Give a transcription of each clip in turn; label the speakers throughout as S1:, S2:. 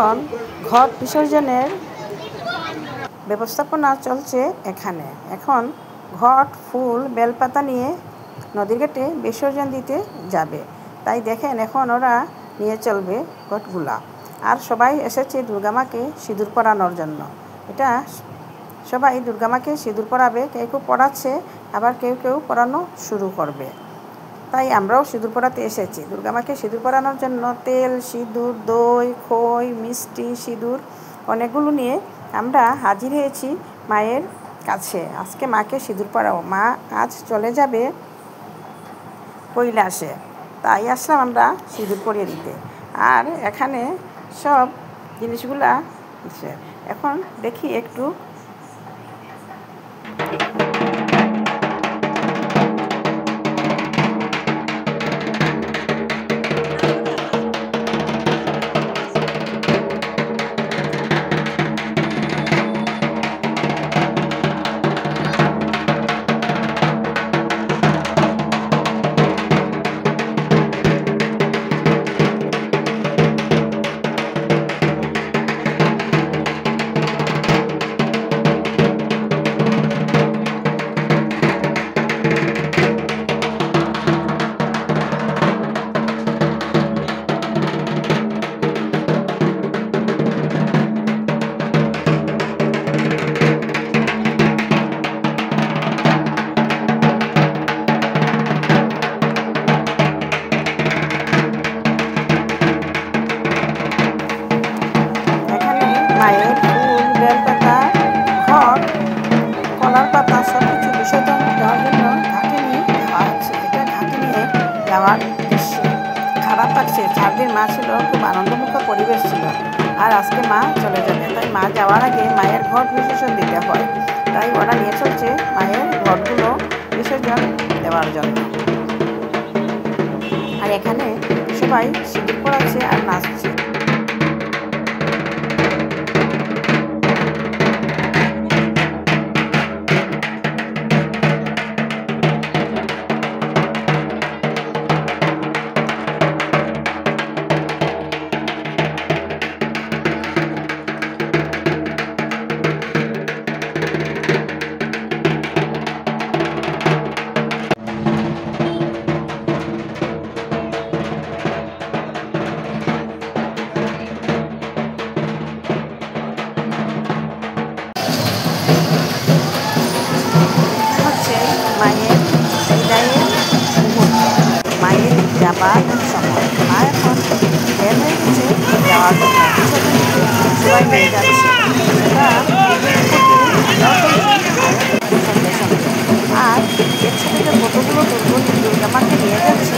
S1: এখন ঘট বিসর্জনের ব্যবস্থাপনা চলছে এখানে। এখন ঘট, ফুল, বেলপাতা নিয়ে নদীর ঘাটে বিসর্জন দিতে যাবে। তাই দেখেন এখন ওরা নিয়ে চলবে ঘটগুলা। আর সবাই এসেছে দুর্গামাকে সিঁদুর পরানোর জন্য। এটা সবাই দুর্গামাকে সিঁদুর পরাবে, কেউ কেউ পরাচ্ছে, আবার কেউ কেউ পরানো শুরু করবে। তাই আমরাও সিঁদুর পরাতে এসেছি। দুর্গামাকে সিঁদুর পরানোর জন্য তেল, সিঁদুর, দই, খই, মিষ্টি, সিঁদুর অনেকগুলো নিয়ে আমরা হাজির হয়েছি মায়ের কাছে। আজকে মাকে সিঁদুর পরাবো। মা আজ চলে যাবে কৈলাসে, তাই আসলাম আমরা সিঁদুর পরিয়ে দিতে। আর এখানে সব জিনিসগুলা এখন দেখি একটু। মায়ের ফুল, বেলপাতা, ঘট, কলার পাতা সব কিছু বিসর্জন দেওয়ার জন্য ঘাটে নিয়ে যাওয়া হচ্ছে। এটা ঘাটে নিয়ে যাওয়ার দৃশ্য খারাপ লাগছে। 4 দিন মা ছিল, খুব আনন্দমুখর পরিবেশ ছিল। আর আজকে মা চলে যাবে, তাই মা যাওয়ার আগে মায়ের ঘট বিসর্জন দিতে হয়। তাই ওরা নিয়ে চলছে মায়ের ঘটগুলো বিসর্জন দেওয়ার জন্য। আর এখানে সবাই সিঁদুর পরাচ্ছে আর নাচছে। মায়ের বিদায়ের মুহূর্ত, মায়ের যাবার সময়। মা এখন বের হয়ে গেছে যাওয়ার জন্য, সবাই নিয়ে যাচ্ছে। আর এর সাথে যে কতগুলো দুর্গামাকে নিয়ে যাচ্ছে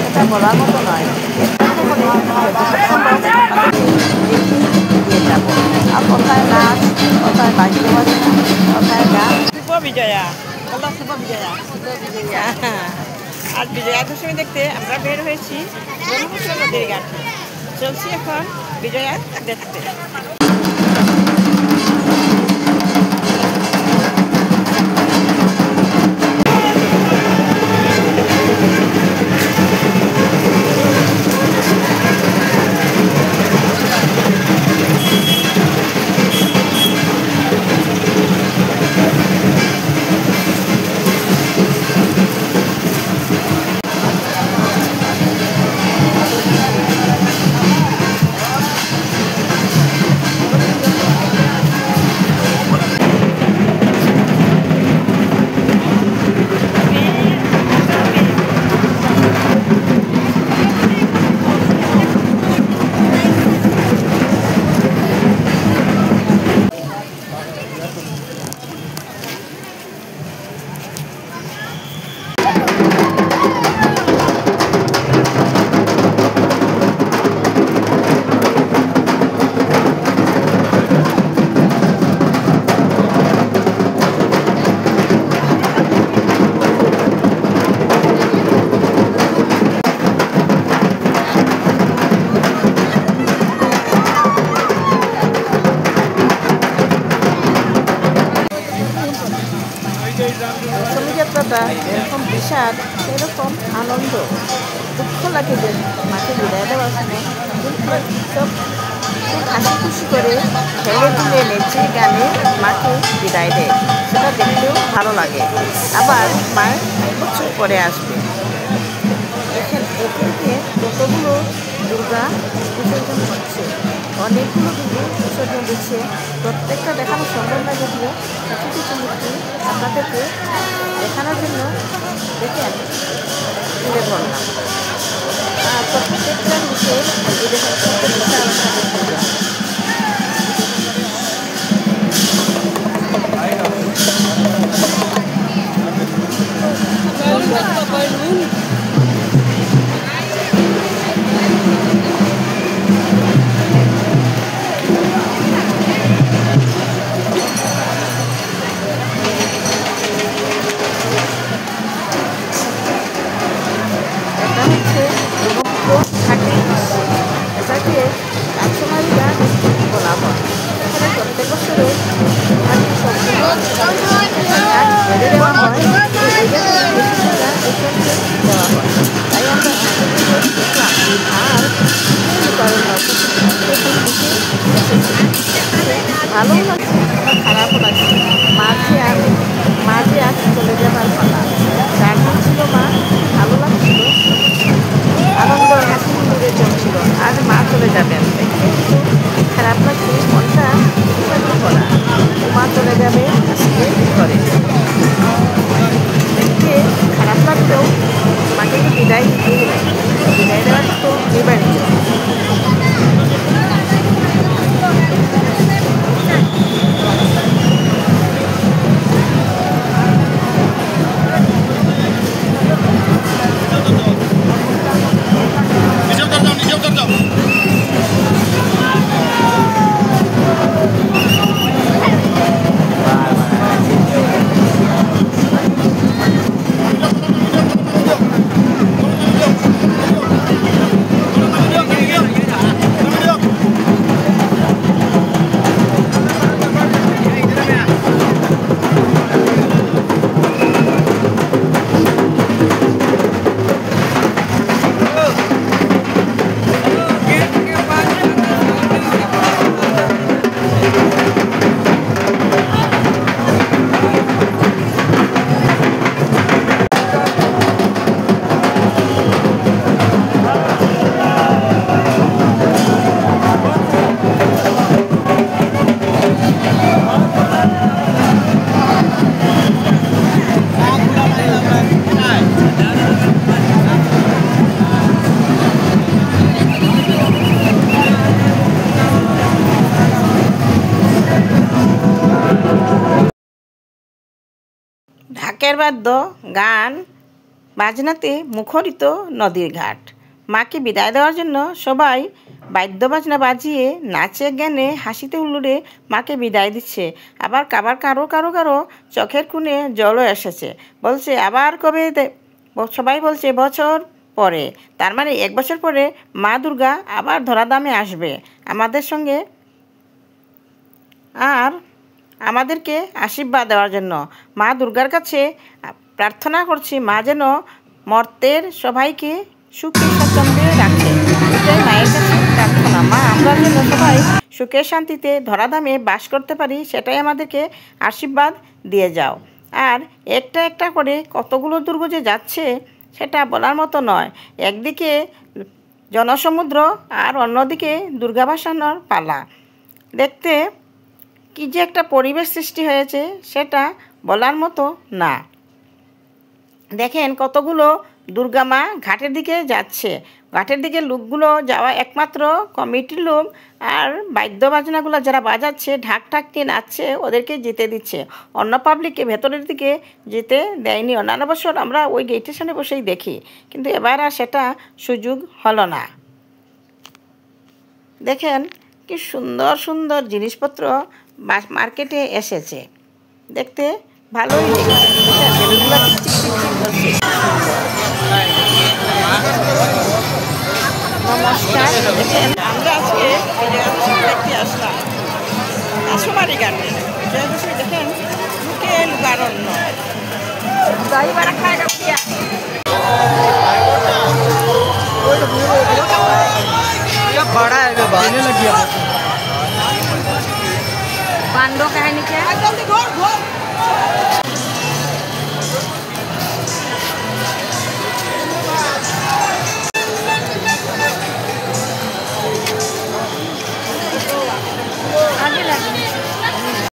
S1: এটা বলার মতো নয়। দিয়ে যাবো। আর কোথায় নাচ, কোথায় বাদ্য বাজনা, কোথায় গান।
S2: বিজয়া আজ বিজয়া দশমী দেখতে আমরা বের হয়েছি ব্রহ্মপুত্র নদীর ঘাটে। চলছি এখন বিজয়া দেখতে।
S1: যাত্রাটা এরকম বিষাদ, সেরকম আনন্দ। দুঃখ লাগে যে মাকে বিদায় দেওয়ার সময়, কিন্তু সব খুব হাসি খুশি করে হেলে দুলে নেচে গানে মাকে বিদায় দেয়। সেটা দেখতেও ভালো লাগে। আবার মায়ের এক বছর পরে আসবে। একে একে কতগুলো দুর্গা বিসর্জন হচ্ছে, অনেকগুলো দুর্গা বিসর্জন দিচ্ছে। প্রত্যেকটা দেখানো সম্ভব না, যদিও কিছু কিছু মূর্তি আপনাদেরকে দেখানোর জন্য দেখেন তুলে ধরলাম। আর প্রত্যেকটা নিচে এই দেখেন কত বিশাল দুর্গা। এটাকে কাছমারি গাছ বলা হয়। এখানে প্রত্যেক বছরে বেঁধে দেওয়া হয়, দেওয়া হয়। তাই আমরা দেখলাম। আর কারণ ভালো লাগছে, খারাপও লাগছে। মাঝে আজ চলে যাবার পালা। গার্জেন ছিল মা, ভালো লাগছিল, আনন্দ হাসি খুশিতে চলছিল। আজ মা চলে যাবেন দেখে একটু খারাপ লাগছে, মনটা করা। মা চলে যাবে আজকে ঘরে, দেখতে খারাপ লাগলেও মাকে তো বিদায় দিতেই লাগে। বিদায় দেওয়ার তো এবারই। ঢাকের বাদ্য, গান বাজনাতে মুখরিত নদীর ঘাট। মাকে বিদায় দেওয়ার জন্য সবাই বাদ্য বাজনা বাজিয়ে নাচে গানে হাসিতে হুল্লোড়ে মাকে বিদায় দিচ্ছে। আবার কারো কারো কারো চোখের কোণে জলও এসেছে। বলছে আবার কবে, সবাই বলছে বছর পরে। তার মানে 1 বছর পরে মা দুর্গা আবার ধরাধামে আসবে আমাদের সঙ্গে, আর আমাদেরকে আশীর্বাদ দেওয়ার জন্য। মা দুর্গার কাছে প্রার্থনা করছি, মা যেন মর্তের সবাইকে সুখে স্বাচ্ছন্দ্যে রাখে। এটাই মায়ের কাছে প্রার্থনা। মা আমরা যেন সবাই সুখে শান্তিতে ধরাধামে বাস করতে পারি, সেটাই আমাদেরকে আশীর্বাদ দিয়ে যাও। আর একটা একটা করে কতগুলো দুর্গা যে যাচ্ছে সেটা বলার মতো নয়। একদিকে জনসমুদ্র আর অন্যদিকে দুর্গা ভাসানোর পালা। দেখতে কি যে একটা পরিবেশ সৃষ্টি হয়েছে সেটা বলার মতো না। দেখেন কতগুলো দুর্গা মা ঘাটের দিকে যাচ্ছে। ঘাটের দিকে লোকগুলো যাওয়া একমাত্র কমিটির লোক, আর বাদ্য বাজনাগুলো যারা বাজাচ্ছে, ঢাক নিয়ে নাচছে, ওদেরকে যেতে দিচ্ছে। অন্য পাবলিককে ভেতরের দিকে যেতে দেয়নি। অন্যান্য বছর আমরা ওই গেটের সামনে বসেই দেখি, কিন্তু এবার আর সেটা সুযোগ হলো না। দেখেন কি সুন্দর সুন্দর জিনিসপত্র মার্কেটে এসেছে, দেখতে ভালোই লেগেছে। নমস্কার। দেখেন আমরা আজকে বিজয়া দেখতে আসলাম কাছমারি ঘাটে। বিজয়া দেখেন লুকে লুকারণ্য দই বড়া খায়
S3: बड़ा है, लगी है।
S1: কাণ্ড কাহিনীকে